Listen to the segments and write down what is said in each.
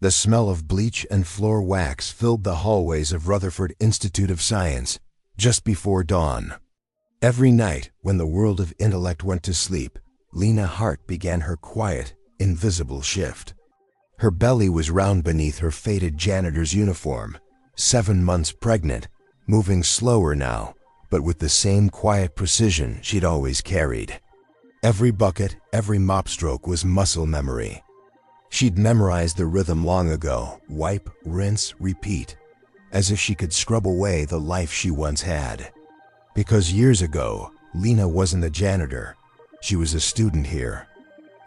The smell of bleach and floor wax filled the hallways of Rutherford Institute of Science just before dawn. Every night, when the world of intellect went to sleep, Lena Hart began her quiet, invisible shift. Her belly was round beneath her faded janitor's uniform, 7 months pregnant, moving slower now, but with the same quiet precision she'd always carried. Every bucket, every mop stroke was muscle memory. She'd memorized the rhythm long ago: wipe, rinse, repeat, as if she could scrub away the life she once had. Because years ago, Lena wasn't a janitor. She was a student here.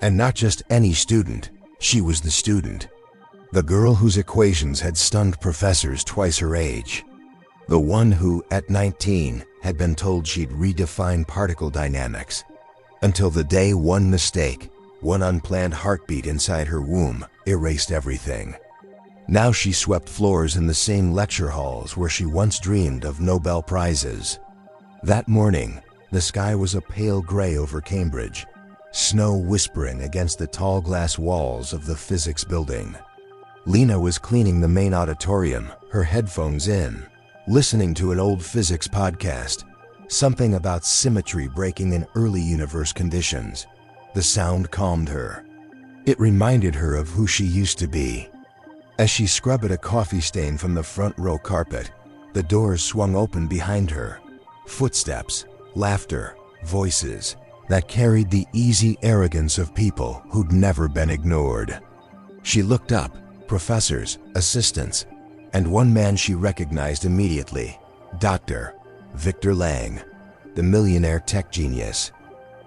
And not just any student, she was the student. The girl whose equations had stunned professors twice her age. The one who, at 19, had been told she'd redefine particle dynamics. Until the day one mistake, one unplanned heartbeat inside her womb, erased everything. Now she swept floors in the same lecture halls where she once dreamed of Nobel Prizes. That morning, the sky was a pale gray over Cambridge, snow whispering against the tall glass walls of the physics building. Lena was cleaning the main auditorium, her headphones in, listening to an old physics podcast, something about symmetry breaking in early universe conditions. The sound calmed her. It reminded her of who she used to be. As she scrubbed at a coffee stain from the front row carpet, the doors swung open behind her. Footsteps, laughter, voices that carried the easy arrogance of people who'd never been ignored. She looked up, professors, assistants, and one man she recognized immediately: Dr. Victor Lang, the millionaire tech genius.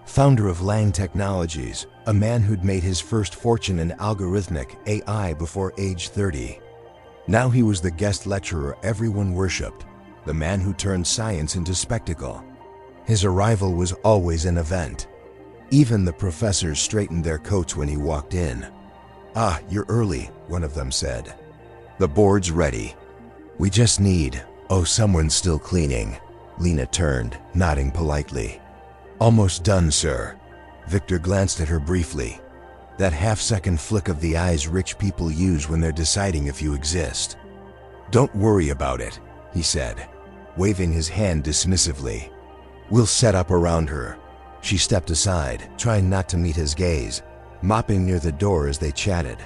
Founder of Lang Technologies, a man who'd made his first fortune in algorithmic AI before age 30. Now he was the guest lecturer everyone worshipped, the man who turned science into spectacle. His arrival was always an event. Even the professors straightened their coats when he walked in. "Ah, you're early," one of them said. "The board's ready. We just need..." "Oh, someone's still cleaning." Lena turned, nodding politely. "Almost done, sir." Victor glanced at her briefly. That half-second flick of the eyes rich people use when they're deciding if you exist. "Don't worry about it," he said, waving his hand dismissively. "We'll set up around her." She stepped aside, trying not to meet his gaze, mopping near the door as they chatted.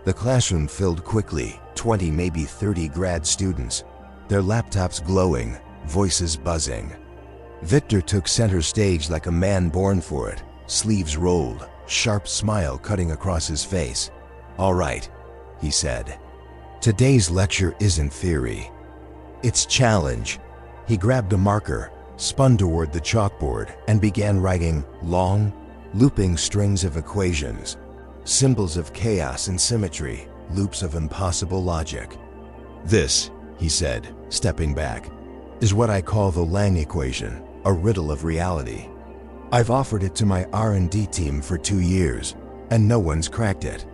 The classroom filled quickly, 20, maybe 30 grad students, their laptops glowing, voices buzzing. Victor took center stage like a man born for it, sleeves rolled, sharp smile cutting across his face. "All right," he said. "Today's lecture isn't theory. It's challenge." He grabbed a marker, spun toward the chalkboard, and began writing long, looping strings of equations, symbols of chaos and symmetry, loops of impossible logic. "This," he said, stepping back, "is what I call the Lang equation, a riddle of reality. I've offered it to my R&D team for 2 years, and no one's cracked it.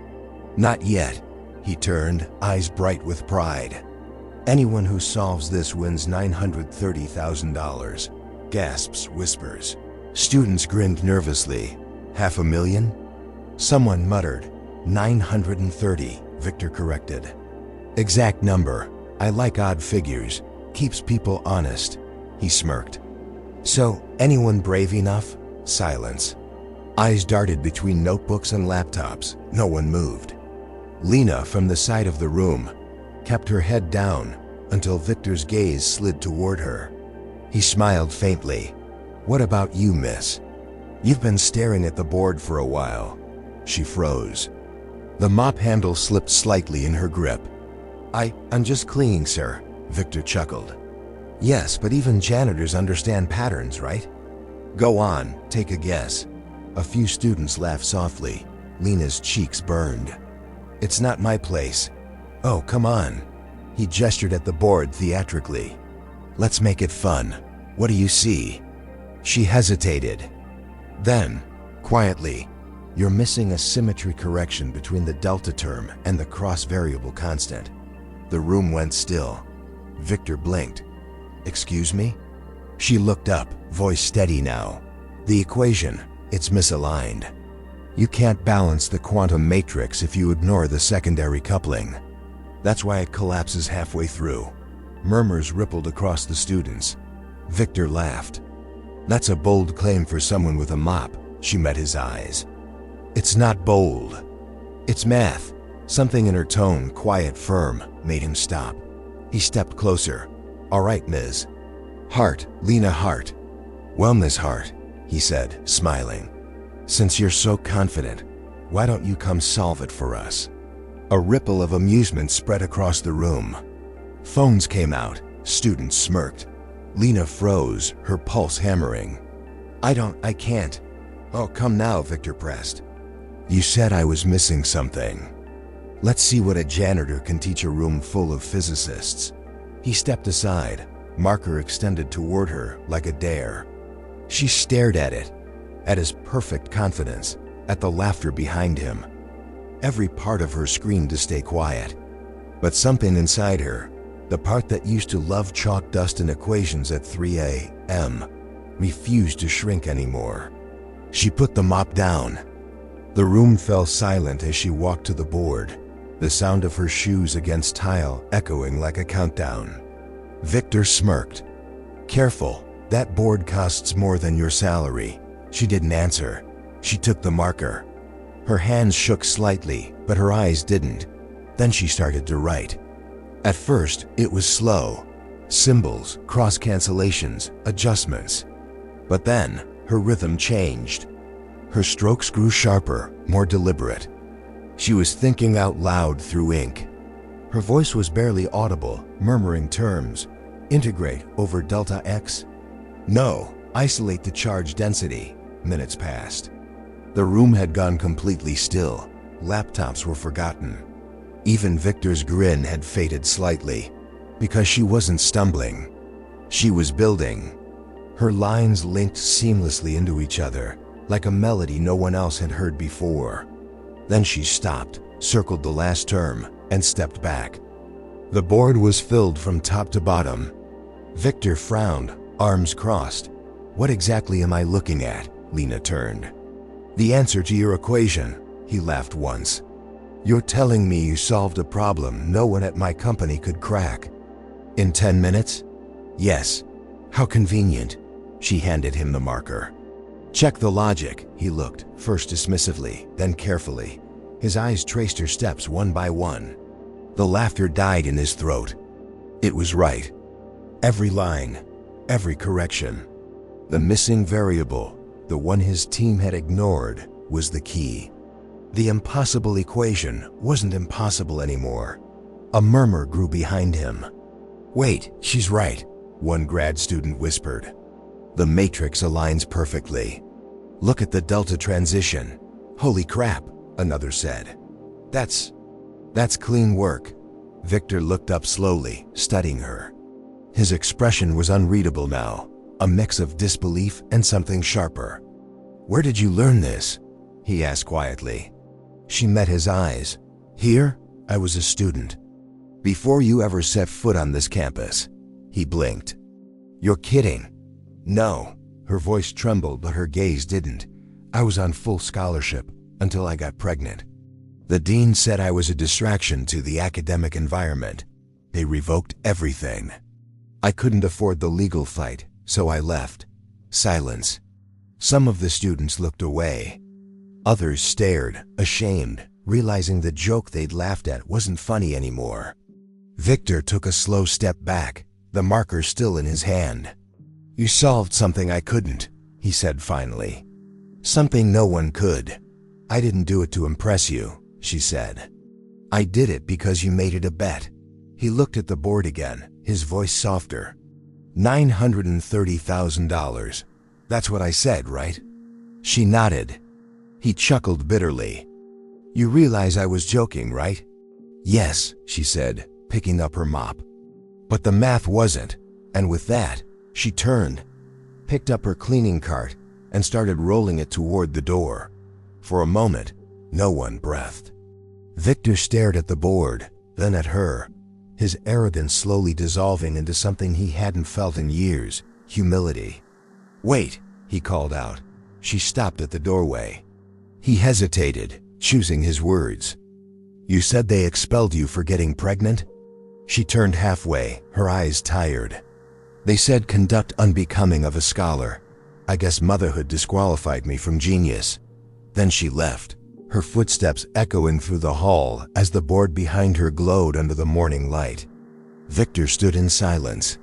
Not yet." He turned, eyes bright with pride. "Anyone who solves this wins $930,000. Gasps, whispers. Students grinned nervously. $500,000? Someone muttered. 930, Victor corrected. "Exact number. I like odd figures. Keeps people honest." He smirked. "So, anyone brave enough?" Silence. Eyes darted between notebooks and laptops. No one moved. Lena, from the side of the room, kept her head down until Victor's gaze slid toward her. He smiled faintly. "What about you, miss? You've been staring at the board for a while." She froze. The mop handle slipped slightly in her grip. I'm just cleaning, sir," Victor chuckled. "Yes, but even janitors understand patterns, right?" "Go on, take a guess." A few students laughed softly. Lena's cheeks burned. "It's not my place." "Oh, come on." He gestured at the board theatrically. "Let's make it fun. What do you see?" She hesitated. Then, quietly, "You're missing a symmetry correction between the delta term and the cross-variable constant." The room went still. Victor blinked. "Excuse me?" She looked up, voice steady now. "The equation, it's misaligned." You can't balance the quantum matrix if you ignore the secondary coupling. That's why it collapses halfway through. Murmurs rippled across the students. Victor laughed. That's a bold claim for someone with a mop. She met his eyes. It's not bold. It's math. Something in her tone, quiet, firm, made him stop. He stepped closer. All right, Ms. Hart, Lena Hart. Well, Ms. Hart, he said, smiling. Since you're so confident, why don't you come solve it for us? A ripple of amusement spread across the room. Phones came out. Students smirked. Lena froze, her pulse hammering. I can't. Oh, come now, Victor pressed. You said I was missing something. Let's see what a janitor can teach a room full of physicists. He stepped aside, marker extended toward her like a dare. She stared at it, at his perfect confidence, at the laughter behind him. Every part of her screamed to stay quiet. But something inside her, the part that used to love chalk dust and equations at 3 a.m., refused to shrink anymore. She put the mop down. The room fell silent as she walked to the board, the sound of her shoes against tile echoing like a countdown. Victor smirked. Careful, that board costs more than your salary. She didn't answer. She took the marker. Her hands shook slightly, but her eyes didn't. Then she started to write. At first, it was slow. Symbols, cross cancellations, adjustments. But then, her rhythm changed. Her strokes grew sharper, more deliberate. She was thinking out loud through ink. Her voice was barely audible, murmuring terms. Integrate over delta X. No, isolate the charge density. Minutes passed. The room had gone completely still. Laptops were forgotten. Even Victor's grin had faded slightly, because she wasn't stumbling. She was building. Her lines linked seamlessly into each other, like a melody no one else had heard before. Then she stopped, circled the last term, and stepped back. The board was filled from top to bottom. Victor frowned, arms crossed. What exactly am I looking at? Lena turned. The answer to your equation, he laughed once. You're telling me you solved a problem no one at my company could crack. In 10 minutes? Yes. How convenient. She handed him the marker. Check the logic. He looked, first dismissively, then carefully. His eyes traced her steps one by one. The laughter died in his throat. It was right. Every line, every correction. The missing variable, the one his team had ignored, was the key. The impossible equation wasn't impossible anymore. A murmur grew behind him. Wait, she's right, one grad student whispered. The matrix aligns perfectly. Look at the delta transition. Holy crap, another said. That's clean work. Victor looked up slowly, studying her. His expression was unreadable now, a mix of disbelief and something sharper. Where did you learn this? He asked quietly. She met his eyes. Here, I was a student. Before you ever set foot on this campus. He blinked. You're kidding. No. Her voice trembled, but her gaze didn't. I was on full scholarship until I got pregnant. The dean said I was a distraction to the academic environment. They revoked everything. I couldn't afford the legal fight, so I left. Silence. Some of the students looked away. Others stared, ashamed, realizing the joke they'd laughed at wasn't funny anymore. Victor took a slow step back, the marker still in his hand. You solved something I couldn't, he said finally. Something no one could. I didn't do it to impress you, she said. I did it because you made it a bet. He looked at the board again, his voice softer. $930,000. That's what I said, right? She nodded. He chuckled bitterly. You realize I was joking, right? Yes, she said, picking up her mop. But the math wasn't, and with that, she turned, picked up her cleaning cart, and started rolling it toward the door. For a moment, no one breathed. Victor stared at the board, then at her, his arrogance slowly dissolving into something he hadn't felt in years, humility. Wait, he called out. She stopped at the doorway. He hesitated, choosing his words. You said they expelled you for getting pregnant? She turned halfway, her eyes tired. They said conduct unbecoming of a scholar. I guess motherhood disqualified me from genius. Then she left, her footsteps echoing through the hall as the board behind her glowed under the morning light. Victor stood in silence.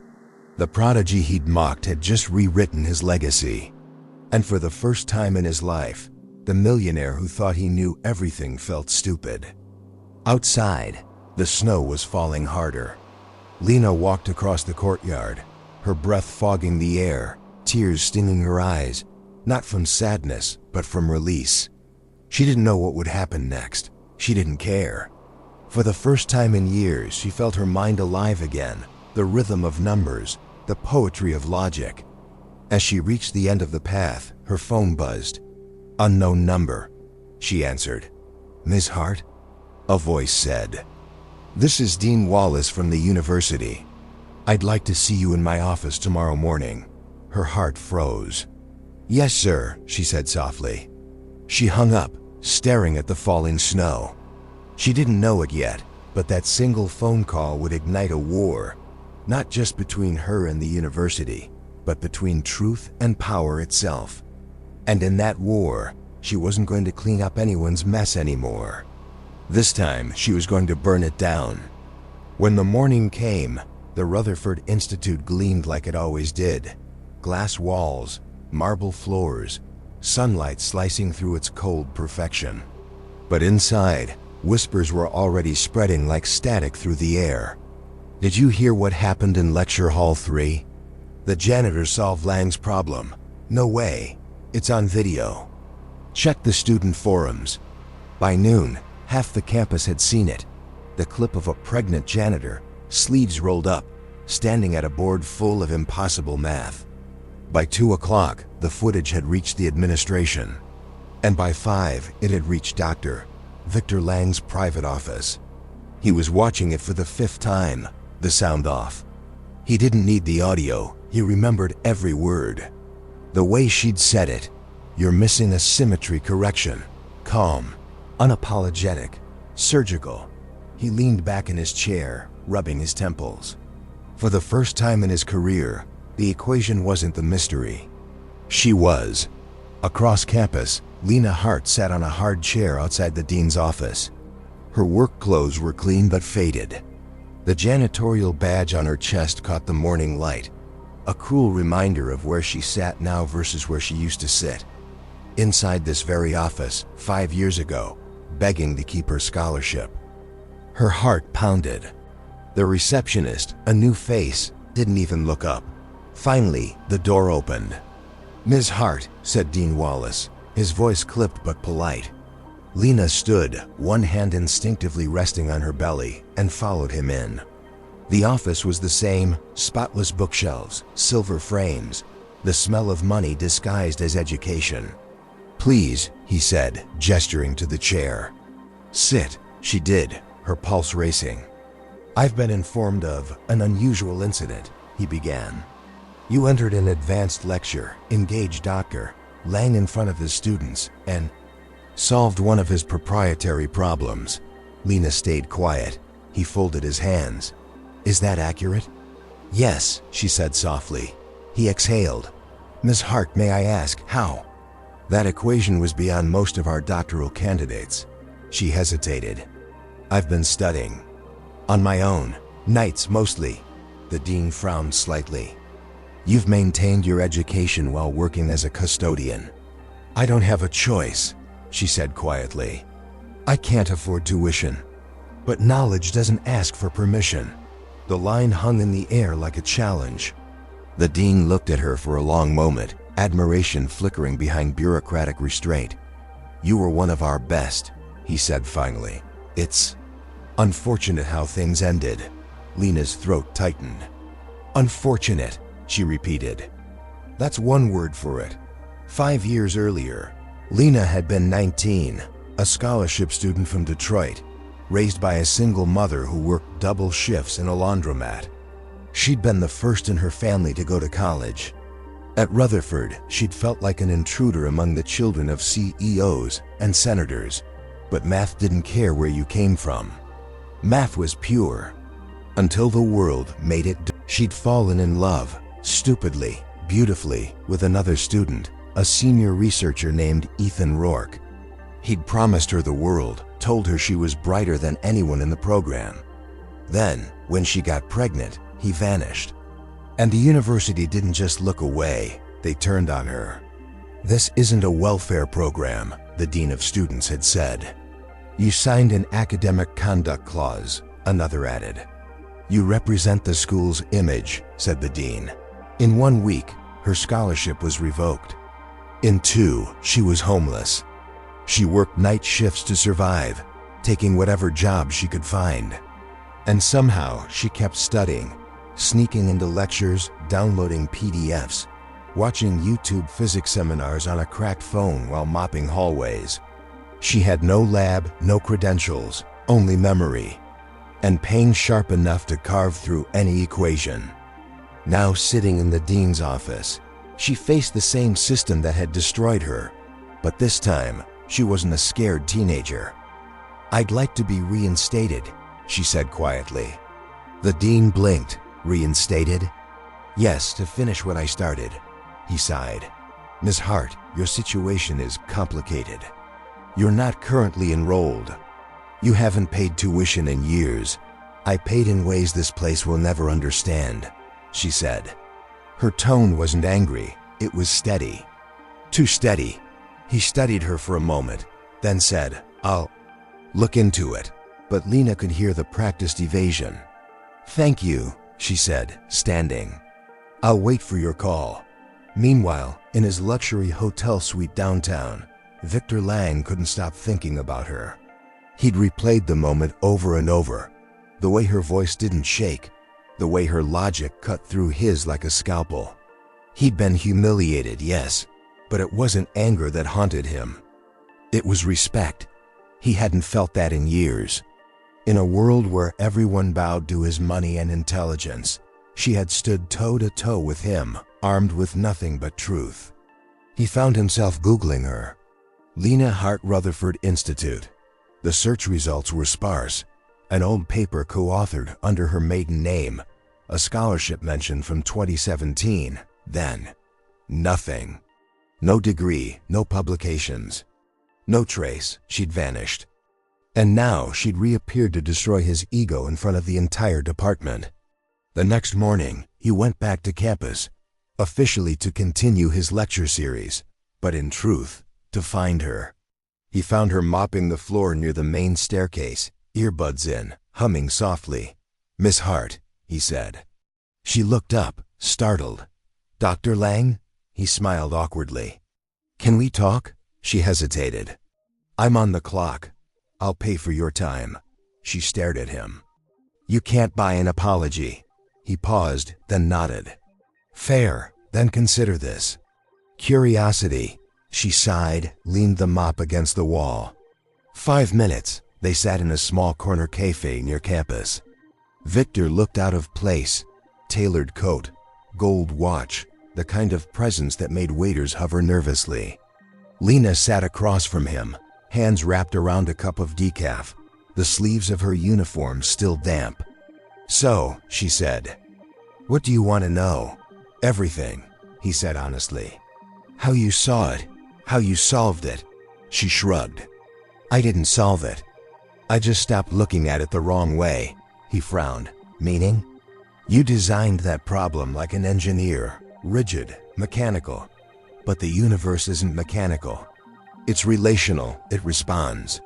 The prodigy he'd mocked had just rewritten his legacy. And for the first time in his life, the millionaire who thought he knew everything felt stupid. Outside, the snow was falling harder. Lena walked across the courtyard, her breath fogging the air, tears stinging her eyes, not from sadness, but from release. She didn't know what would happen next. She didn't care. For the first time in years, she felt her mind alive again, the rhythm of numbers, the poetry of logic. As she reached the end of the path, her phone buzzed. Unknown number. She answered. Ms. Hart? A voice said. This is Dean Wallace from the university. I'd like to see you in my office tomorrow morning. Her heart froze. Yes, sir, she said softly. She hung up, staring at the falling snow. She didn't know it yet, but that single phone call would ignite a war, not just between her and the university, but between truth and power itself. And in that war, she wasn't going to clean up anyone's mess anymore. This time, she was going to burn it down. When the morning came, the Rutherford Institute gleamed like it always did. Glass walls, marble floors, sunlight slicing through its cold perfection. But inside, whispers were already spreading like static through the air. Did you hear what happened in Lecture Hall 3? The janitor solved Lang's problem. No way. It's on video. Check the student forums. By noon, half the campus had seen it. The clip of a pregnant janitor, sleeves rolled up, standing at a board full of impossible math. By 2 o'clock, the footage had reached the administration. And by 5, it had reached Dr. Victor Lang's private office. He was watching it for the 5th time, the sound off. He didn't need the audio, he remembered every word. The way she'd said it, you're missing a symmetry correction. Calm, unapologetic, surgical. He leaned back in his chair, rubbing his temples. For the first time in his career, the equation wasn't the mystery. She was. Across campus, Lena Hart sat on a hard chair outside the dean's office. Her work clothes were clean but faded. The janitorial badge on her chest caught the morning light, a cruel reminder of where she sat now versus where she used to sit. Inside this very office, 5 years ago, begging to keep her scholarship. Her heart pounded. The receptionist, a new face, didn't even look up. Finally, the door opened. Ms. Hart, said Dean Wallace, his voice clipped but polite. Lena stood, one hand instinctively resting on her belly, and followed him in. The office was the same, spotless bookshelves, silver frames, the smell of money disguised as education. Please, he said, gesturing to the chair. Sit, she did, her pulse racing. I've been informed of an unusual incident, he began. You entered an advanced lecture, engaged Dr. Lang in front of his students, and solved one of his proprietary problems. Lena stayed quiet. He folded his hands. Is that accurate? Yes, she said softly. He exhaled. Miss Hart, may I ask, how? That equation was beyond most of our doctoral candidates. She hesitated. I've been studying. On my own, nights mostly. The dean frowned slightly. You've maintained your education while working as a custodian. I don't have a choice, she said quietly. I can't afford tuition. But knowledge doesn't ask for permission. The line hung in the air like a challenge. The dean looked at her for a long moment, admiration flickering behind bureaucratic restraint. You were one of our best, he said finally. It's unfortunate how things ended. Lena's throat tightened. Unfortunate, she repeated. That's one word for it. 5 years earlier, Lena had been 19, a scholarship student from Detroit, raised by a single mother who worked double shifts in a laundromat. She'd been the first in her family to go to college. At Rutherford, she'd felt like an intruder among the children of CEOs and senators. But math didn't care where you came from. Math was pure. Until the world made it. She'd fallen in love, stupidly, beautifully, with another student, a senior researcher named Ethan Rourke. He'd promised her the world, told her she was brighter than anyone in the program. Then, when she got pregnant, he vanished. And the university didn't just look away, they turned on her. "This isn't a welfare program," the dean of students had said. "You signed an academic conduct clause," another added. "You represent the school's image," said the dean. In 1 week, her scholarship was revoked. In 2, she was homeless. She worked night shifts to survive, taking whatever job she could find. And somehow she kept studying, sneaking into lectures, downloading PDFs, watching YouTube physics seminars on a cracked phone while mopping hallways. She had no lab, no credentials, only memory, and pain sharp enough to carve through any equation. Now sitting in the dean's office, she faced the same system that had destroyed her, but this time she wasn't a scared teenager. "I'd like to be reinstated," she said quietly. The dean blinked. "Reinstated?" "Yes, to finish what I started." He sighed. "Miss Hart, your situation is complicated. You're not currently enrolled. You haven't paid tuition in years. I paid in ways this place will never understand," she said. Her tone wasn't angry, it was steady. Too steady. He studied her for a moment, then said, "I'll look into it." But Lena could hear the practiced evasion. "Thank you," she said, standing. "I'll wait for your call." Meanwhile, in his luxury hotel suite downtown, Victor Lang couldn't stop thinking about her. He'd replayed the moment over and over. The way her voice didn't shake, the way her logic cut through his like a scalpel. He'd been humiliated, yes, but it wasn't anger that haunted him. It was respect. He hadn't felt that in years. In a world where everyone bowed to his money and intelligence, she had stood toe-to-toe with him, armed with nothing but truth. He found himself Googling her. Lena Hart Rutherford Institute. The search results were sparse. An old paper co-authored under her maiden name, a scholarship mention from 2017, then nothing. No degree, no publications. No trace, she'd vanished. And now she'd reappeared to destroy his ego in front of the entire department. The next morning, he went back to campus, officially to continue his lecture series, but in truth, to find her. He found her mopping the floor near the main staircase, earbuds in, humming softly. "Miss Hart," he said. She looked up, startled. "Dr. Lang?" He smiled awkwardly. "Can we talk?" She hesitated. "I'm on the clock. I'll pay for your time." She stared at him. "You can't buy an apology." He paused, then nodded. "Fair, then consider this." "Curiosity." She sighed, leaned the mop against the wall. 5 minutes, they sat in a small corner cafe near campus. Victor looked out of place. Tailored coat, gold watch, the kind of presence that made waiters hover nervously. Lena sat across from him, hands wrapped around a cup of decaf, the sleeves of her uniform still damp. "So," she said, "what do you want to know?" "Everything," he said honestly. "How you saw it, how you solved it." She shrugged. "I didn't solve it. I just stopped looking at it the wrong way." He frowned. "Meaning?" "You designed that problem like an engineer, rigid, mechanical. But the universe isn't mechanical. It's relational, it responds.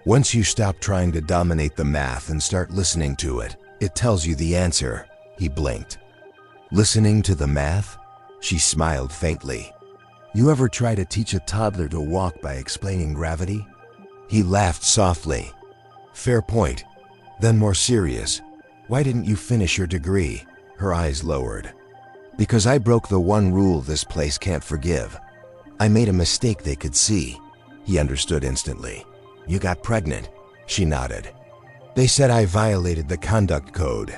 Once you stop trying to dominate the math and start listening to it, it tells you the answer." He blinked. "Listening to the math?" She smiled faintly. "You ever try to teach a toddler to walk by explaining gravity?" He laughed softly. "Fair point. Then more serious. Why didn't you finish your degree?" Her eyes lowered. "Because I broke the one rule this place can't forgive. I made a mistake they could see." He understood instantly. "You got pregnant." She nodded. "They said I violated the conduct code.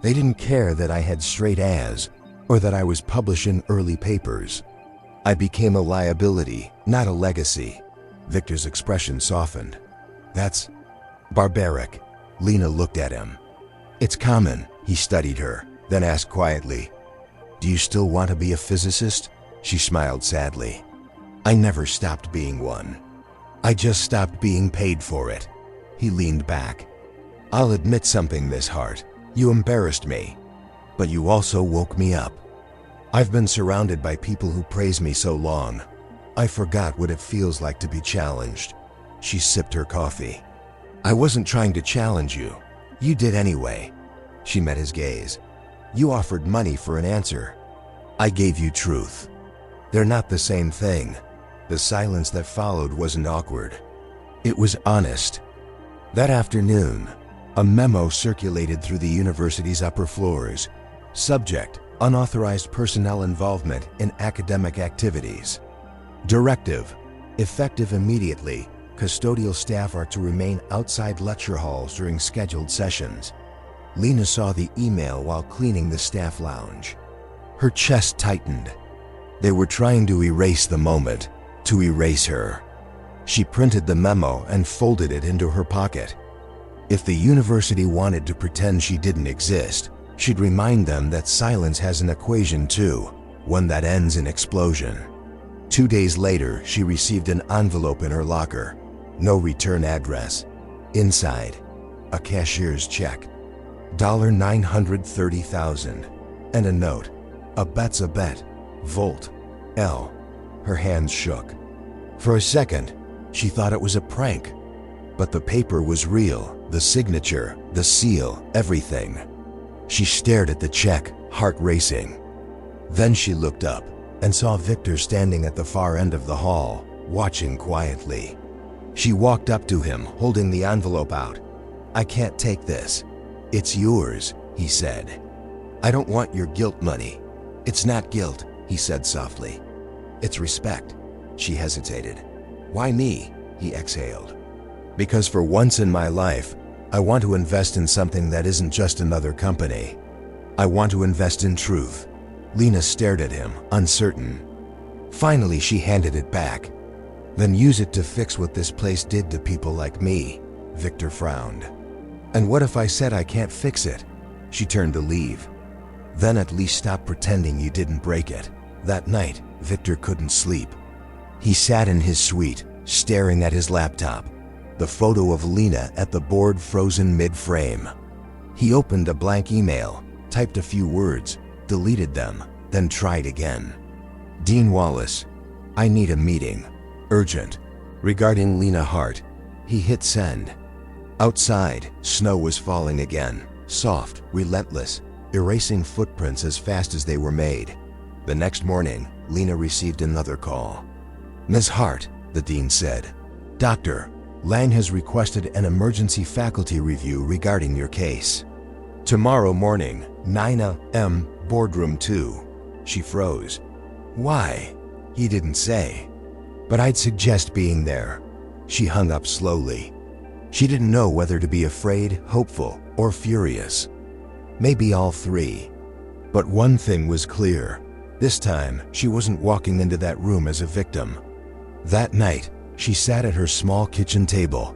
They didn't care that I had straight A's. or that I was publishing early papers. I became a liability, not a legacy. Victor's expression softened. That's barbaric. Lena looked at him. It's common. He studied her, then asked quietly, "Do you still want to be a physicist?" She smiled sadly. "I never stopped being one. I just stopped being paid for it." He leaned back. "I'll admit something, Miss Hart. You embarrassed me, but you also woke me up. I've been surrounded by people who praise me so long, I forgot what it feels like to be challenged." She sipped her coffee. "I wasn't trying to challenge you. You did anyway." She met his gaze. "You offered money for an answer. I gave you truth. They're not the same thing." The silence that followed wasn't awkward. It was honest. That afternoon, a memo circulated through the university's upper floors. Subject: unauthorized personnel involvement in academic activities. Directive: effective immediately, custodial staff are to remain outside lecture halls during scheduled sessions. Lena saw the email while cleaning the staff lounge. Her chest tightened. They were trying to erase the moment, to erase her. She printed the memo and folded it into her pocket. If the university wanted to pretend she didn't exist, she'd remind them that silence has an equation too, one that ends in explosion. 2 days later, she received an envelope in her locker. No return address. Inside, a cashier's check. $930,000. And a note. "A bet's a bet. Volt. L." Her hands shook. For a second, she thought it was a prank. But the paper was real. The signature, the seal, everything. She stared at the check, heart racing. Then she looked up and saw Victor standing at the far end of the hall, watching quietly. She walked up to him, holding the envelope out. "I can't take this. It's yours," he said. "I don't want your guilt money." "It's not guilt," he said softly. "It's respect." She hesitated. "Why me?" he exhaled. "Because for once in my life, I want to invest in something that isn't just another company. I want to invest in truth." Lena stared at him, uncertain. Finally, she handed it back. "Then use it to fix what this place did to people like me." Victor frowned. "And what if I said I can't fix it?" She turned to leave. "Then at least stop pretending you didn't break it." That night, Victor couldn't sleep. He sat in his suite, staring at his laptop. The photo of Lena at the board frozen mid-frame. He opened a blank email, typed a few words, deleted them, then tried again. "Dean Wallace, I need a meeting. Urgent. Regarding Lena Hart." He hit send. Outside, snow was falling again, soft, relentless, erasing footprints as fast as they were made. The next morning, Lena received another call. "Ms. Hart," the dean said, "Dr. Lang has requested an emergency faculty review regarding your case. Tomorrow morning, 9 a.m., boardroom 2. She froze. "Why?" He didn't say. "But I'd suggest being there." She hung up slowly. She didn't know whether to be afraid, hopeful, or furious. Maybe all three. But one thing was clear. This time, she wasn't walking into that room as a victim. That night, she sat at her small kitchen table,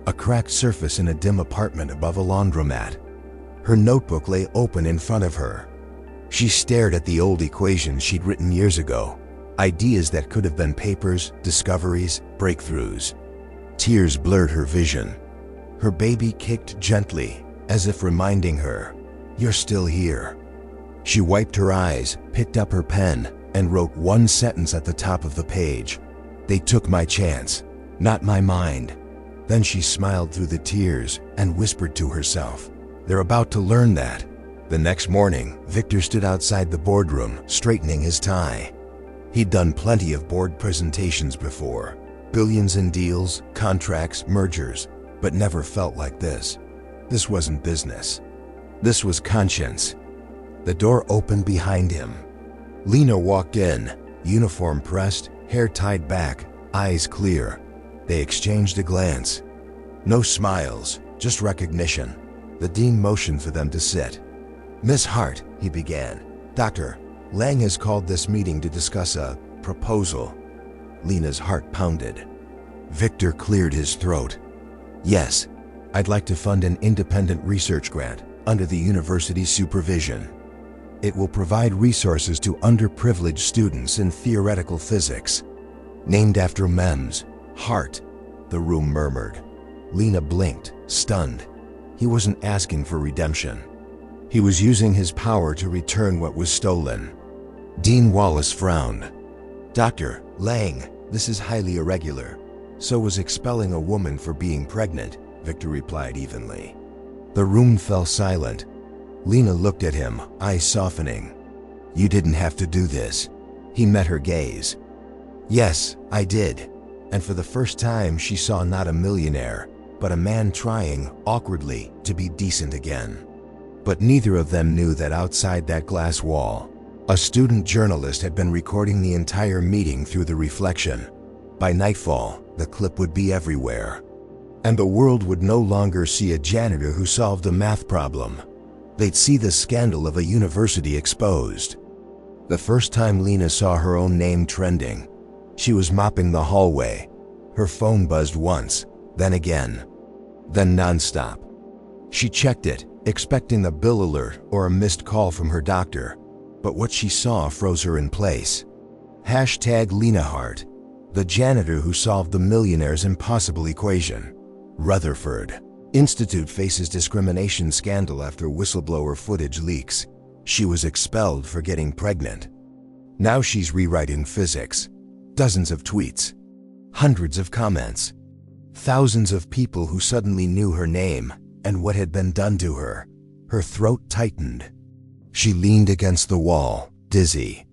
a cracked surface in a dim apartment above a laundromat. Her notebook lay open in front of her. She stared at the old equations she'd written years ago, ideas that could have been papers, discoveries, breakthroughs. Tears blurred her vision. Her baby kicked gently, as if reminding her, "You're still here." She wiped her eyes, picked up her pen, and wrote one sentence at the top of the page. "They took my chance, not my mind." Then she smiled through the tears and whispered to herself, "They're about to learn that." The next morning, Victor stood outside the boardroom, straightening his tie. He'd done plenty of board presentations before, billions in deals, contracts, mergers, but never felt like this. This wasn't business. This was conscience. The door opened behind him. Lena walked in, uniform pressed, hair tied back, eyes clear. They exchanged a glance. No smiles, just recognition. The dean motioned for them to sit. "Miss Hart," he began. "Dr. Lang has called this meeting to discuss a proposal. Lena's heart pounded. Victor cleared his throat. Yes, I'd like to fund an independent research grant under the university's supervision. It will provide resources to underprivileged students in theoretical physics. Named after Mem's heart, the room murmured. Lena blinked, stunned. He wasn't asking for redemption. He was using his power to return what was stolen. Dean Wallace frowned. Dr. Lang, this is highly irregular. So was expelling a woman for being pregnant, Victor replied evenly. The room fell silent. Lena looked at him, eyes softening. You didn't have to do this. He met her gaze. Yes, I did. And for the first time she saw not a millionaire, but a man trying, awkwardly, to be decent again. But neither of them knew that outside that glass wall, a student journalist had been recording the entire meeting through the reflection. By nightfall, the clip would be everywhere. And the world would no longer see a janitor who solved a math problem. They'd see the scandal of a university exposed. The first time Lena saw her own name trending, she was mopping the hallway. Her phone buzzed once, then again, then nonstop. She checked it, expecting the bill alert or a missed call from her doctor, but what she saw froze her in place. Hashtag LenaHart, the janitor who solved the Millionaire's impossible equation. Rutherford Institute faces discrimination scandal after whistleblower footage leaks. She was expelled for getting pregnant. Now she's rewriting physics. Dozens of tweets, hundreds of comments, thousands of people who suddenly knew her name and what had been done to her. Her throat tightened. She leaned against the wall, dizzy.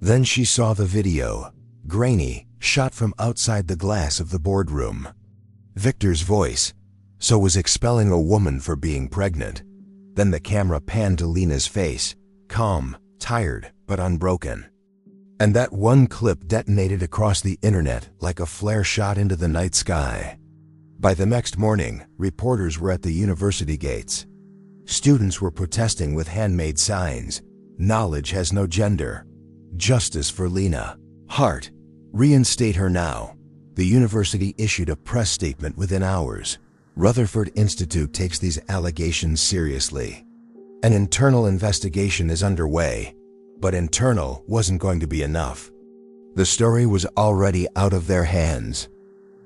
Then she saw the video, grainy, shot from outside the glass of the boardroom. Victor's voice. So was expelling a woman for being pregnant. Then the camera panned to Lena's face, calm, tired, but unbroken. And that one clip detonated across the internet like a flare shot into the night sky. By the next morning, reporters were at the university gates. Students were protesting with handmade signs. Knowledge has no gender. Justice for Lena. Hart. Reinstate her now. The university issued a press statement within hours. Rutherford Institute takes these allegations seriously. An internal investigation is underway, but internal wasn't going to be enough. The story was already out of their hands.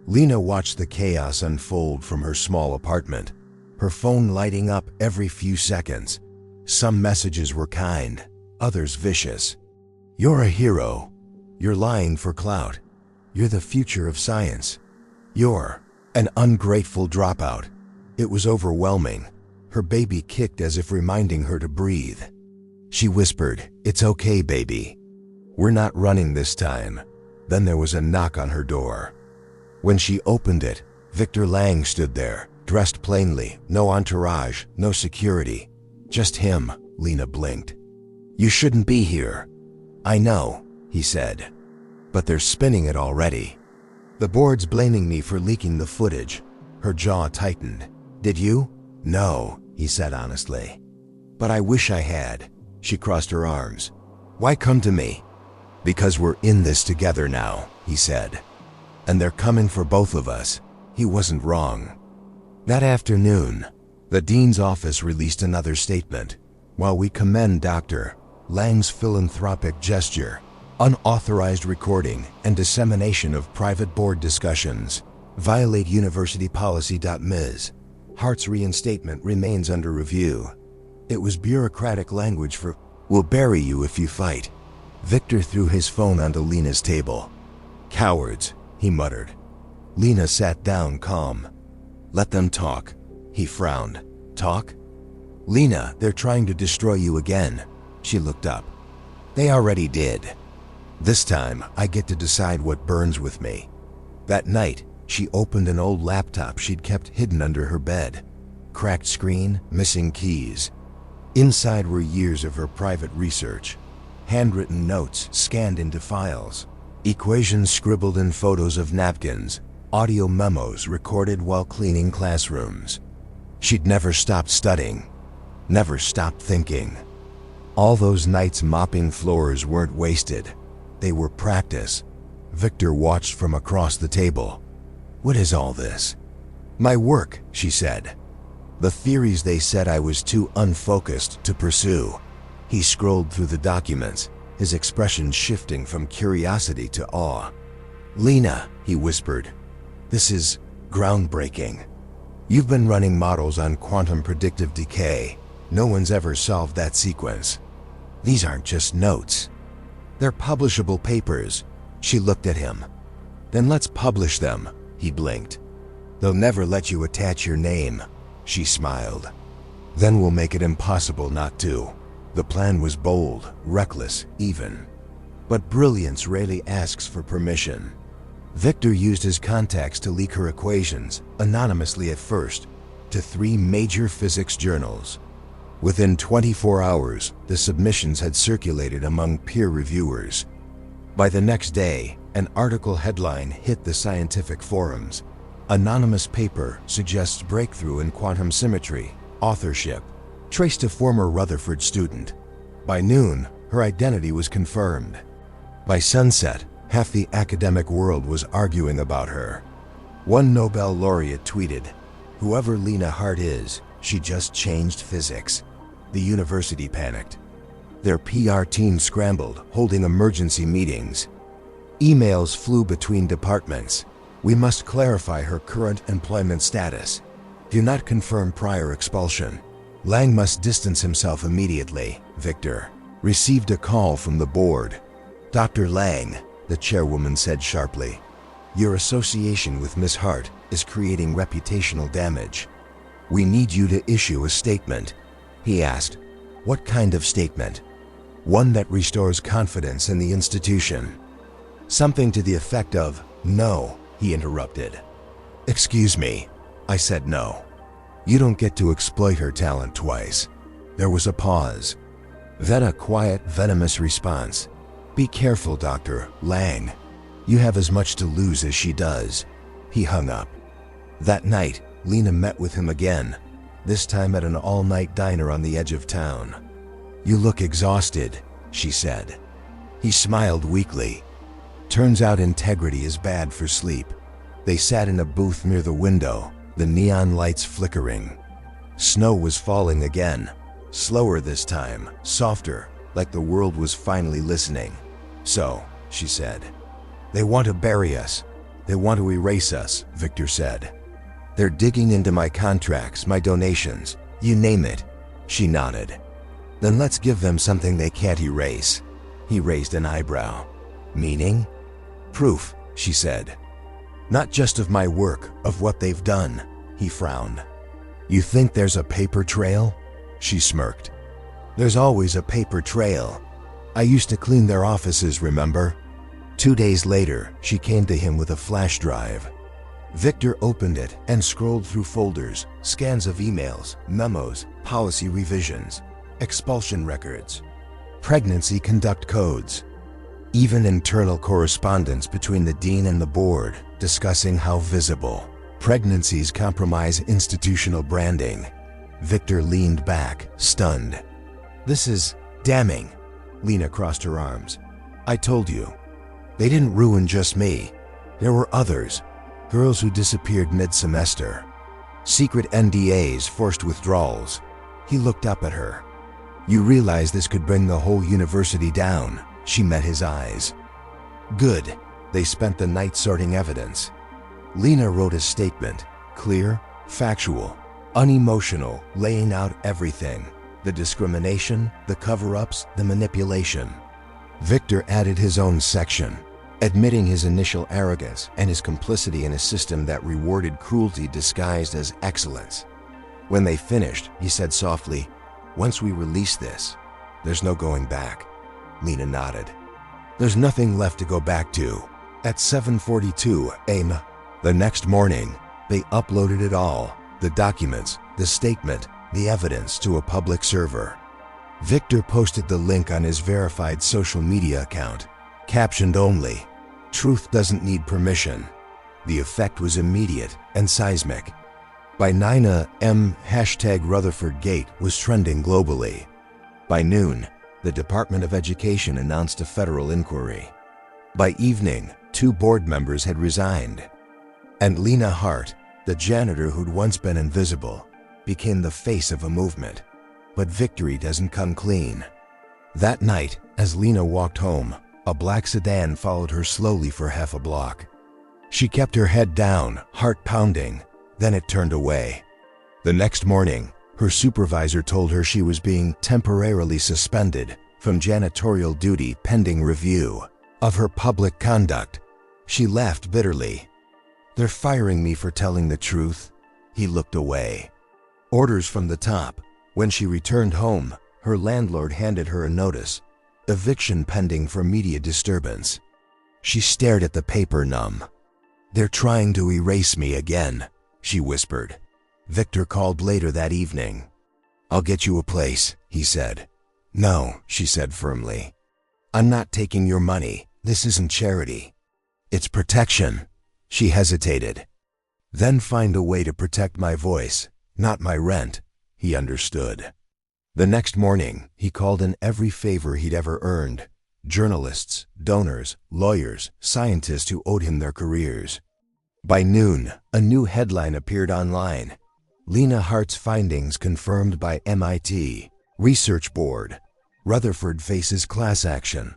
Lena watched the chaos unfold from her small apartment, her phone lighting up every few seconds. Some messages were kind, others vicious. You're a hero. You're lying for clout. You're the future of science. You're an ungrateful dropout. It was overwhelming. Her baby kicked as if reminding her to breathe. She whispered, "It's okay, baby. We're not running this time." Then there was a knock on her door. When she opened it, Victor Lang stood there, dressed plainly, no entourage, no security. Just him. Lena blinked. "You shouldn't be here." "I know," he said. "But they're spinning it already. The board's blaming me for leaking the footage." Her jaw tightened. "Did you?" "No," he said honestly. "But I wish I had." She crossed her arms. "Why come to me?" "Because we're in this together now," he said. "And they're coming for both of us." He wasn't wrong. That afternoon, the dean's office released another statement. "While we commend Dr. Lang's philanthropic gesture, unauthorized recording and dissemination of private board discussions violate university policy.ms. Hart's reinstatement remains under review." It was bureaucratic language for, "We'll bury you if you fight." Victor threw his phone onto Lena's table. "Cowards," he muttered. Lena sat down calm. "Let them talk." He frowned. "Talk?" "Lena, they're trying to destroy you again." She looked up. "They already did. This time, I get to decide what burns with me." That night, she opened an old laptop she'd kept hidden under her bed. Cracked screen, missing keys. Inside were years of her private research. Handwritten notes scanned into files. Equations scribbled in photos of napkins. Audio memos recorded while cleaning classrooms. She'd never stopped studying. Never stopped thinking. All those nights mopping floors weren't wasted. They were practice. Victor watched from across the table. What is all this? My work, she said. The theories they said I was too unfocused to pursue. He scrolled through the documents, his expression shifting from curiosity to awe. Lena, he whispered, this is groundbreaking. You've been running models on quantum predictive decay. No one's ever solved that sequence. These aren't just notes. They're publishable papers. She looked at him. Then let's publish them, he blinked. They'll never let you attach your name, she smiled. Then we'll make it impossible not to. The plan was bold, reckless, even. But brilliance rarely asks for permission. Victor used his contacts to leak her equations, anonymously at first, to 3 major physics journals. Within 24 hours, the submissions had circulated among peer reviewers. By the next day, an article headline hit the scientific forums. Anonymous paper suggests breakthrough in quantum symmetry, authorship, traced to former Rutherford student. By noon, her identity was confirmed. By sunset, half the academic world was arguing about her. One Nobel laureate tweeted, "Whoever Lena Hart is, she just changed physics." The university panicked. Their PR team scrambled, holding emergency meetings. Emails flew between departments. We must clarify her current employment status. Do not confirm prior expulsion. Lang must distance himself immediately. Victor received a call from the board. Dr. Lang, the chairwoman said sharply, your association with Miss Hart is creating reputational damage. We need you to issue a statement. He asked, what kind of statement? One that restores confidence in the institution. Something to the effect of, no, he interrupted. Excuse me, I said no. You don't get to exploit her talent twice. There was a pause. Then a quiet, venomous response. Be careful, Dr. Lang. You have as much to lose as she does. He hung up. That night, Lena met with him again, this time at an all-night diner on the edge of town. You look exhausted, she said. He smiled weakly. Turns out integrity is bad for sleep. They sat in a booth near the window, the neon lights flickering. Snow was falling again, slower this time, softer, like the world was finally listening. So, she said, they want to bury us. They want to erase us, Victor said. They're digging into my contracts, my donations, you name it. She nodded. Then let's give them something they can't erase. He raised an eyebrow. Meaning? Proof, she said. Not just of my work, of what they've done. He frowned. You think there's a paper trail? She smirked. There's always a paper trail. I used to clean their offices, remember? 2 days later, she came to him with a flash drive. Victor opened it and scrolled through folders, scans of emails, memos, policy revisions, expulsion records, pregnancy conduct codes, even internal correspondence between the dean and the board discussing how visible pregnancies compromise institutional branding. Victor leaned back, stunned. This is damning. Lena crossed her arms. I told you. They didn't ruin just me. There were others. Girls who disappeared mid-semester. Secret NDAs, forced withdrawals. He looked up at her. You realize this could bring the whole university down. She met his eyes. Good. They spent the night sorting evidence. Lena wrote a statement, clear, factual, unemotional, laying out everything. The discrimination, the cover-ups, the manipulation. Victor added his own section, admitting his initial arrogance and his complicity in a system that rewarded cruelty disguised as excellence. When they finished, he said softly, once we release this, there's no going back. Lena nodded. There's nothing left to go back to. At 7:42 a.m. the next morning, they uploaded it all, the documents, the statement, the evidence to a public server. Victor posted the link on his verified social media account, captioned only, "Truth doesn't need permission." The effect was immediate and seismic. By 9 a.m., #RutherfordGate was trending globally. By noon, the Department of Education announced a federal inquiry. By evening, 2 board members had resigned. And Lena Hart, the janitor who'd once been invisible, became the face of a movement. But victory doesn't come clean. That night, as Lena walked home, a black sedan followed her slowly for half a block. She kept her head down, heart pounding, then it turned away. The next morning, her supervisor told her she was being temporarily suspended from janitorial duty pending review of her public conduct. She laughed bitterly. "They're firing me for telling the truth." He looked away. Orders from the top. When she returned home, her landlord handed her a notice. Eviction pending for media disturbance. She stared at the paper numb. "They're trying to erase me again," she whispered. Victor called later that evening. "I'll get you a place," he said. "No," she said firmly. "I'm not taking your money. This isn't charity. It's protection." She hesitated. "Then find a way to protect my voice, not my rent." He understood. The next morning, he called in every favor he'd ever earned. Journalists, donors, lawyers, scientists who owed him their careers. By noon, a new headline appeared online. Lena Hart's findings confirmed by MIT. Research Board. Rutherford faces class action.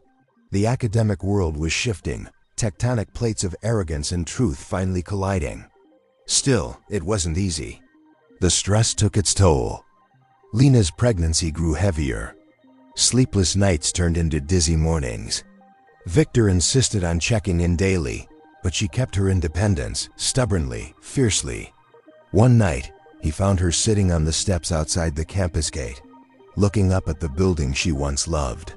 The academic world was shifting, tectonic plates of arrogance and truth finally colliding. Still, it wasn't easy. The stress took its toll. Lena's pregnancy grew heavier. Sleepless nights turned into dizzy mornings. Victor insisted on checking in daily, but she kept her independence, stubbornly, fiercely. One night, he found her sitting on the steps outside the campus gate, looking up at the building she once loved.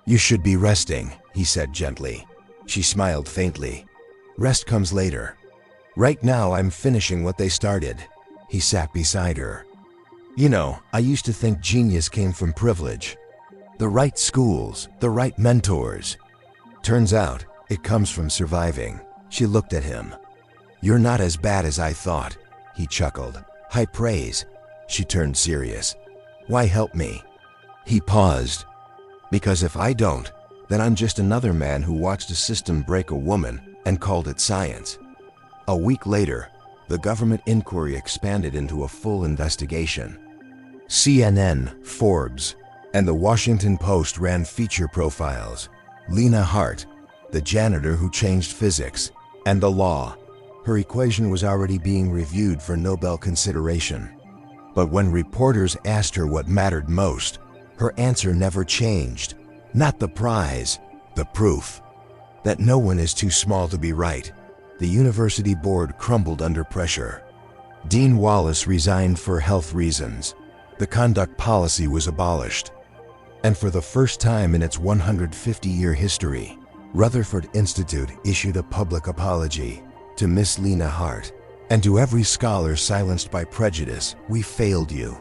"You should be resting," he said gently. She smiled faintly. "Rest comes later. Right now I'm finishing what they started." He sat beside her. "You know, I used to think genius came from privilege. The right schools, the right mentors. Turns out, it comes from surviving." She looked at him. "You're not as bad as I thought," he chuckled. "High praise." She turned serious. "Why help me?" He paused. "Because if I don't, then I'm just another man who watched a system break a woman and called it science." A week later, the government inquiry expanded into a full investigation. CNN, Forbes, and the Washington Post ran feature profiles. Lena Hart, the janitor who changed physics, and the law. Her equation was already being reviewed for Nobel consideration. But when reporters asked her what mattered most, her answer never changed. Not the prize, the proof. That no one is too small to be right. The university board crumbled under pressure. Dean Wallace resigned for health reasons. The conduct policy was abolished. And for the first time in its 150-year history, Rutherford Institute issued a public apology to Miss Lena Hart. And to every scholar silenced by prejudice, "We failed you."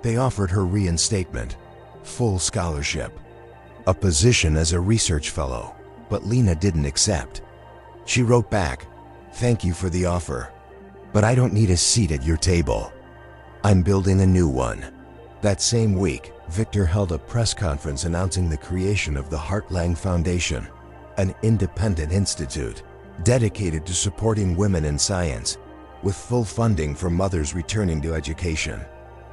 They offered her reinstatement, full scholarship, a position as a research fellow, but Lena didn't accept. She wrote back, "Thank you for the offer, but I don't need a seat at your table. I'm building a new one." That same week, Victor held a press conference announcing the creation of the Hart-Lang Foundation, an independent institute dedicated to supporting women in science, with full funding for mothers returning to education.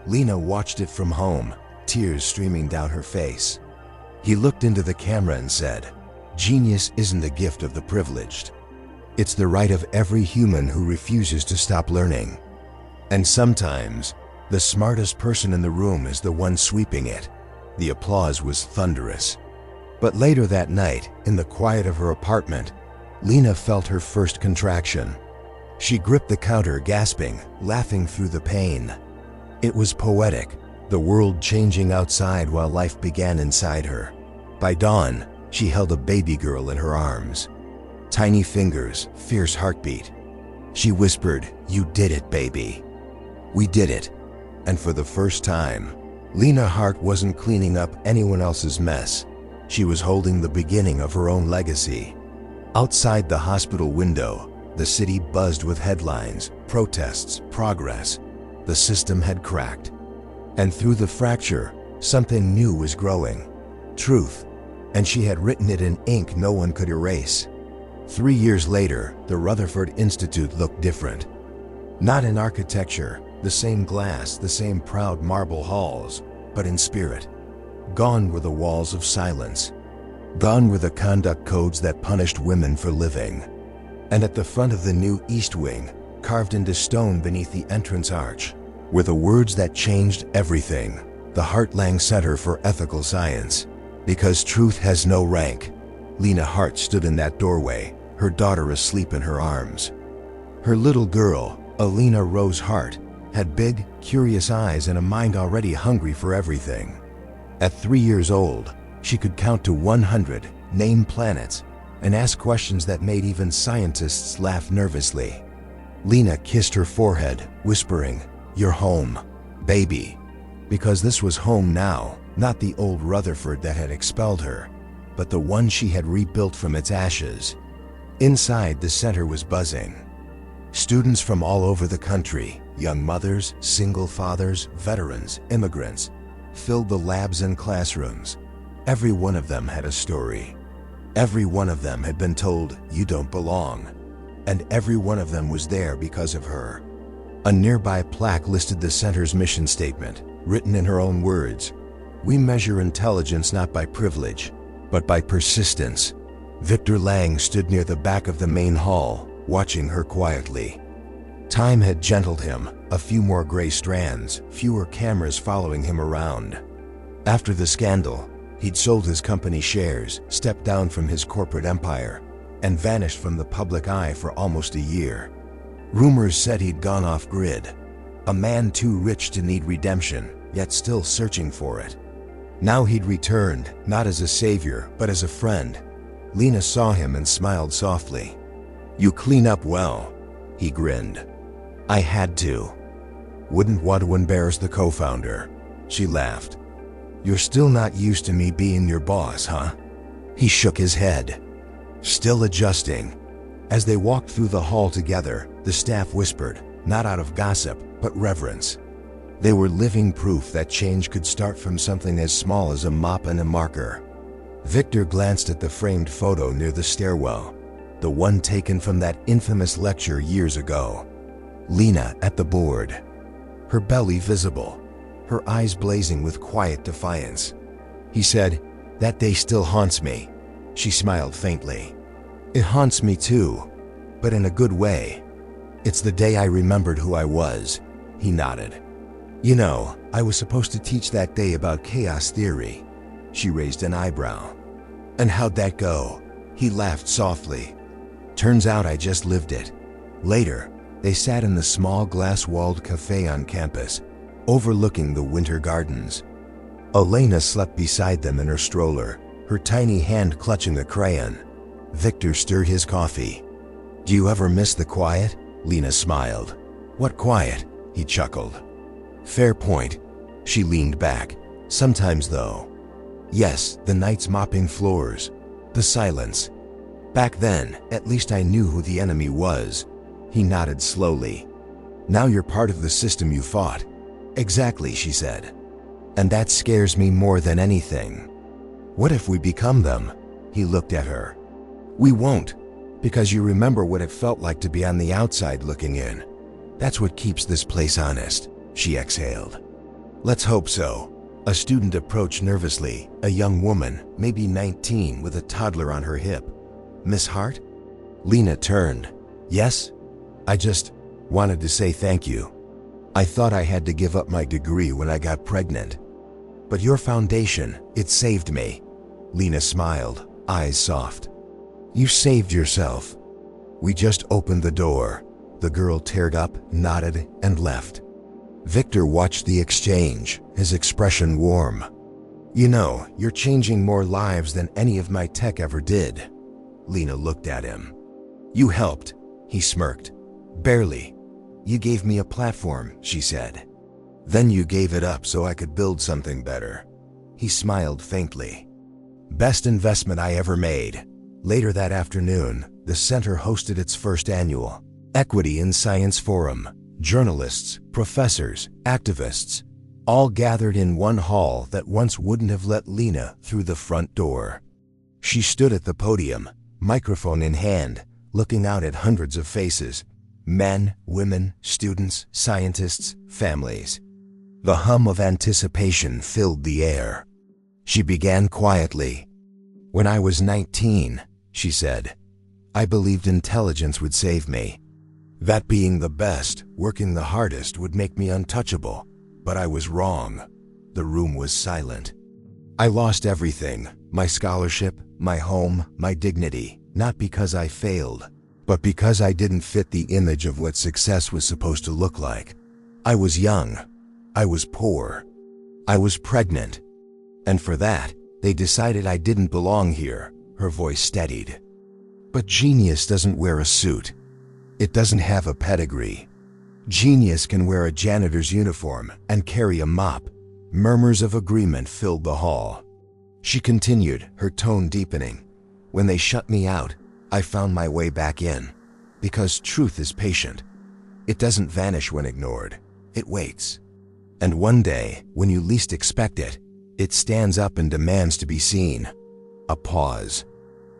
Lena watched it from home, tears streaming down her face. He looked into the camera and said, "Genius isn't a gift of the privileged. It's the right of every human who refuses to stop learning. And sometimes, the smartest person in the room is the one sweeping it." The applause was thunderous. But later that night, in the quiet of her apartment, Lena felt her first contraction. She gripped the counter, gasping, laughing through the pain. It was poetic, the world changing outside while life began inside her. By dawn, she held a baby girl in her arms. Tiny fingers, fierce heartbeat. She whispered, "You did it, baby. We did it." And for the first time, Lena Hart wasn't cleaning up anyone else's mess. She was holding the beginning of her own legacy. Outside the hospital window, the city buzzed with headlines, protests, progress. The system had cracked. And through the fracture, something new was growing. Truth. And she had written it in ink no one could erase. 3 years later, the Rutherford Institute looked different. Not in architecture, the same glass, the same proud marble halls, but in spirit. Gone were the walls of silence. Gone were the conduct codes that punished women for living. And at the front of the new East Wing, carved into stone beneath the entrance arch, were the words that changed everything. The Hartlang Center for Ethical Science. Because truth has no rank. Lena Hart stood in that doorway, her daughter asleep in her arms. Her little girl, Alina Rose Hart, had big, curious eyes and a mind already hungry for everything. At 3 years old, she could count to 100, name planets, and ask questions that made even scientists laugh nervously. Lena kissed her forehead, whispering, "You're home, baby." Because this was home now, not the old Rutherford that had expelled her, but the one she had rebuilt from its ashes. Inside, the center was buzzing. Students from all over the country, young mothers, single fathers, veterans, immigrants, filled the labs and classrooms. Every one of them had a story. Every one of them had been told, "You don't belong." And every one of them was there because of her. A nearby plaque listed the center's mission statement, written in her own words. "We measure intelligence not by privilege, but by persistence." Victor Lang stood near the back of the main hall, watching her quietly. Time had gentled him, a few more gray strands, fewer cameras following him around. After the scandal, he'd sold his company shares, stepped down from his corporate empire, and vanished from the public eye for almost a year. Rumors said he'd gone off-grid, a man too rich to need redemption, yet still searching for it. Now he'd returned, not as a savior, but as a friend. Lena saw him and smiled softly. "You clean up well," he grinned. "I had to. Wouldn't want to embarrass the co-founder." She laughed. "You're still not used to me being your boss, huh?" He shook his head. Still adjusting. As they walked through the hall together, the staff whispered, not out of gossip, but reverence. They were living proof that change could start from something as small as a mop and a marker. Victor glanced at the framed photo near the stairwell, the one taken from that infamous lecture years ago. Lena at the board, her belly visible, her eyes blazing with quiet defiance. He said, "That day still haunts me." She smiled faintly. "It haunts me too, but in a good way. It's the day I remembered who I was." He nodded. "You know, I was supposed to teach that day about chaos theory." She raised an eyebrow. "And how'd that go?" He laughed softly. "Turns out I just lived it." Later, they sat in the small glass-walled cafe on campus, overlooking the winter gardens. Elena slept beside them in her stroller, her tiny hand clutching a crayon. Victor stirred his coffee. "Do you ever miss the quiet?" Lena smiled. "What quiet?" He chuckled. "Fair point." She leaned back. "Sometimes though. Yes, the nights mopping floors. The silence. Back then, at least I knew who the enemy was." He nodded slowly. "Now you're part of the system you fought." "Exactly," she said. "And that scares me more than anything." "What if we become them?" He looked at her. "We won't, because you remember what it felt like to be on the outside looking in. That's what keeps this place honest." She exhaled. "Let's hope so." A student approached nervously, a young woman, maybe 19, with a toddler on her hip. "Miss Hart?" Lena turned. "Yes? I just wanted to say thank you. I thought I had to give up my degree when I got pregnant. But your foundation, it saved me." Lena smiled, eyes soft. "You saved yourself." "We just opened the door." The girl teared up, nodded, and left. Victor watched the exchange, his expression warm. "You know, you're changing more lives than any of my tech ever did." Lena looked at him. "You helped," he smirked. "Barely. You gave me a platform," she said. "Then you gave it up so I could build something better." He smiled faintly. "Best investment I ever made." Later that afternoon, the center hosted its first annual Equity in Science Forum. Journalists, professors, activists, all gathered in one hall that once wouldn't have let Lena through the front door. She stood at the podium, microphone in hand, looking out at hundreds of faces, men, women, students, scientists, families. The hum of anticipation filled the air. She began quietly. "When I was 19, she said, I believed intelligence would save me. That being the best, working the hardest would make me untouchable. But I was wrong." The room was silent. "I lost everything, my scholarship, my home, my dignity, not because I failed, but because I didn't fit the image of what success was supposed to look like. I was young. I was poor. I was pregnant. And for that, they decided I didn't belong here." Her voice steadied. "But genius doesn't wear a suit. It doesn't have a pedigree. Genius can wear a janitor's uniform and carry a mop." Murmurs of agreement filled the hall. She continued, her tone deepening. "When they shut me out, I found my way back in. Because truth is patient. It doesn't vanish when ignored. It waits. And one day, when you least expect it, it stands up and demands to be seen." A pause.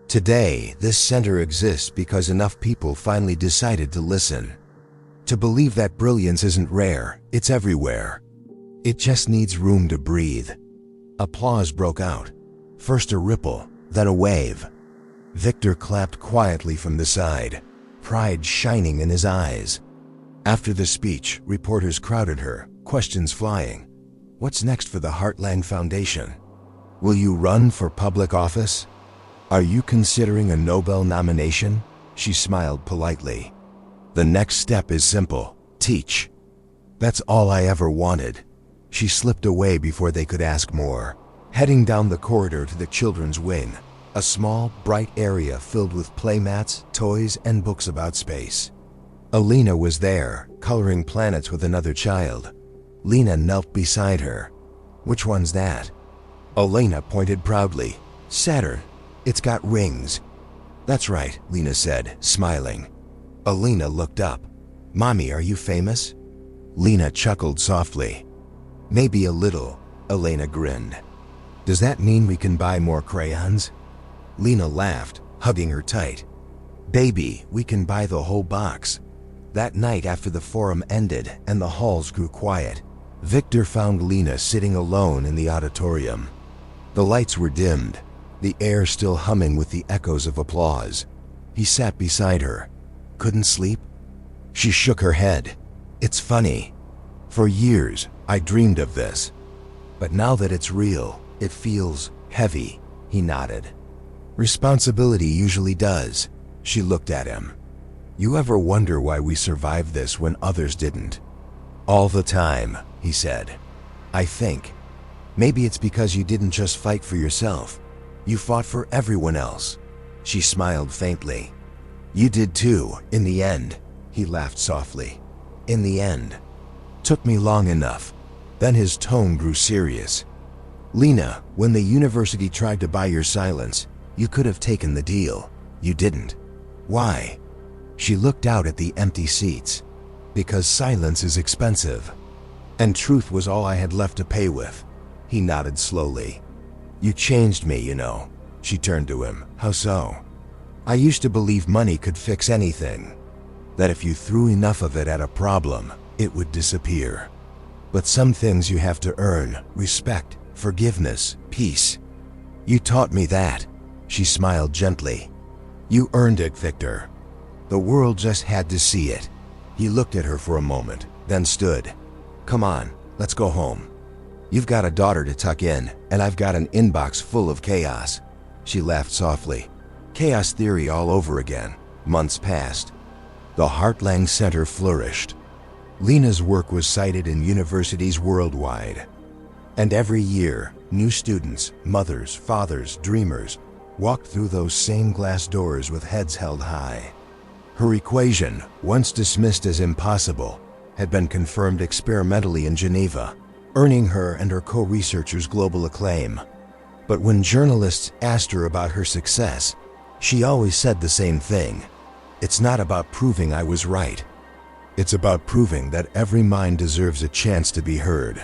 "Today, this center exists because enough people finally decided to listen. To believe that brilliance isn't rare, it's everywhere. It just needs room to breathe." Applause broke out. First a ripple, then a wave. Victor clapped quietly from the side, pride shining in his eyes. After the speech, reporters crowded her, questions flying. "What's next for the Heartland Foundation? Will you run for public office? Are you considering a Nobel nomination?" She smiled politely. "The next step is simple. Teach. That's all I ever wanted." She slipped away before they could ask more, heading down the corridor to the children's wing, a small, bright area filled with playmats, toys, and books about space. Alina was there, coloring planets with another child. Lena knelt beside her. "Which one's that?" Elena pointed proudly. "Saturn. It's got rings." "That's right," Lena said, smiling. Alina looked up. "Mommy, are you famous?" Lena chuckled softly. "Maybe a little," Elena grinned. "Does that mean we can buy more crayons?" Lena laughed, hugging her tight. "Baby, we can buy the whole box." That night after the forum ended and the halls grew quiet, Victor found Lena sitting alone in the auditorium. The lights were dimmed, the air still humming with the echoes of applause. He sat beside her. "Couldn't sleep?" She shook her head. "It's funny. For years, I dreamed of this. But now that it's real, it feels heavy." He nodded. "Responsibility usually does." She looked at him. "You ever wonder why we survived this when others didn't?" "All the time," he said. "I think. Maybe it's because you didn't just fight for yourself. You fought for everyone else." She smiled faintly. "You did too, in the end." He laughed softly. "In the end. Took me long enough." Then his tone grew serious. "Lena, when the university tried to buy your silence, you could have taken the deal. You didn't. Why?" She looked out at the empty seats. "Because silence is expensive. And truth was all I had left to pay with." He nodded slowly. "You changed me, you know." She turned to him. "How so?" "I used to believe money could fix anything. That if you threw enough of it at a problem, it would disappear. But some things you have to earn: respect, forgiveness, peace. You taught me that." She smiled gently. "You earned it, Victor. The world just had to see it." He looked at her for a moment, then stood. "Come on, let's go home. You've got a daughter to tuck in, and I've got an inbox full of chaos." She laughed softly. Chaos theory all over again. Months passed. The Heartland Center flourished. Lena's work was cited in universities worldwide. And every year, new students, mothers, fathers, dreamers, walked through those same glass doors with heads held high. Her equation, once dismissed as impossible, had been confirmed experimentally in Geneva, earning her and her co-researchers global acclaim. But when journalists asked her about her success, she always said the same thing. "It's not about proving I was right. It's about proving that every mind deserves a chance to be heard."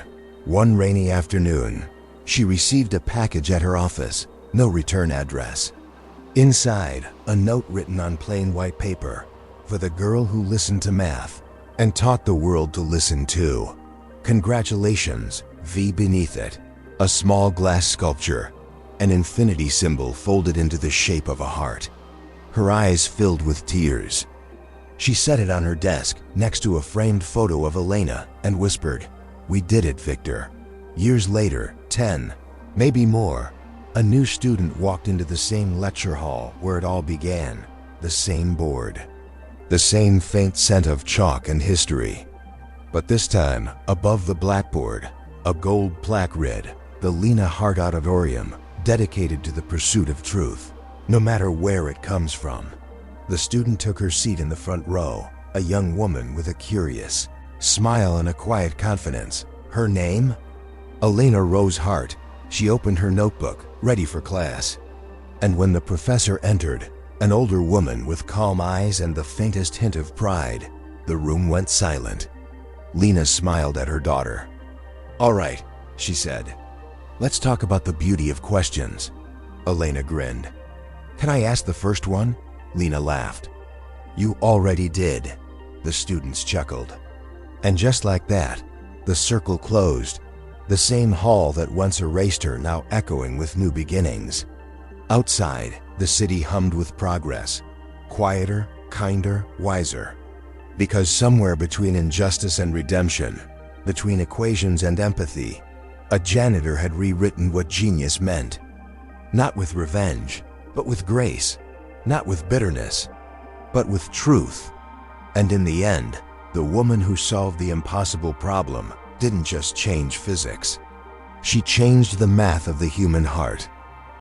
One rainy afternoon, she received a package at her office, no return address. Inside, a note written on plain white paper, for the girl who listened to math and taught the world to listen too. Congratulations, V. Beneath it, a small glass sculpture, an infinity symbol folded into the shape of a heart. Her eyes filled with tears. She set it on her desk next to a framed photo of Elena and whispered, "We did it, Victor." Years later, 10, maybe more, a new student walked into the same lecture hall where it all began, the same board, the same faint scent of chalk and history. But this time, above the blackboard, a gold plaque read, "The Lena Hart Auditorium, dedicated to the pursuit of truth, no matter where it comes from." The student took her seat in the front row, a young woman with a curious smile and a quiet confidence. Her name? Elena Rose Hart. She opened her notebook, ready for class. And when the professor entered, an older woman with calm eyes and the faintest hint of pride, the room went silent. Lena smiled at her daughter. "All right," she said. "Let's talk about the beauty of questions." Elena grinned. "Can I ask the first one?" Lena laughed. "You already did." The students chuckled. And just like that, the circle closed, the same hall that once erased her now echoing with new beginnings. Outside, the city hummed with progress, quieter, kinder, wiser. Because somewhere between injustice and redemption, between equations and empathy, a janitor had rewritten what genius meant. Not with revenge, but with grace. Not with bitterness, but with truth. And in the end, the woman who solved the impossible problem didn't just change physics. She changed the math of the human heart.